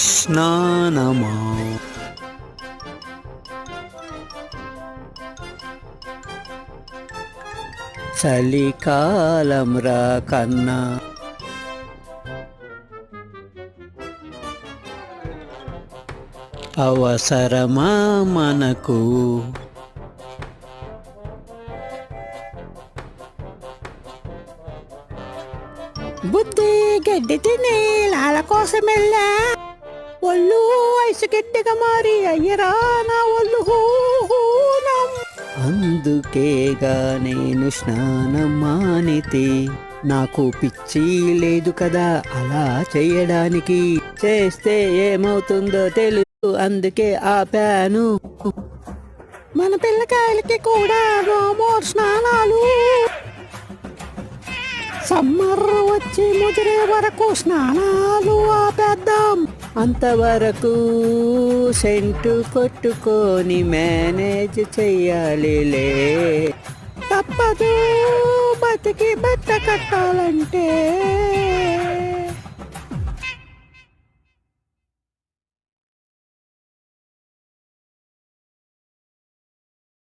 స్నానమా చలికాలం రా కన్నా అవసరమా మనకు బుద్ధి గడ్డి తిని లాల కోసం వెళ్ళా ఒళ్ళు ఐసు గడ్డిగా మారి అయ్యరా నా ఒళ్ళు హూనం. అందుకేగా నేను స్నానం మానితే నాకు పిచ్చి లేదు కదా అలా చేయడానికి చేస్తే ఏమవుతుందో తెలుసు అందుకే ఆపాను మన పిల్లకాయలకి కూడా నోమోర్ స్నానాలు సమ్మర్ వచ్చి ముదిరే వరకు స్నానాలు ఆపేద్దాం. అంతవరకు సెంటు కొట్టుకొని మేనేజ్ చెయ్యాలిలే తప్పదు బతికి బట్ట కట్టాలంటే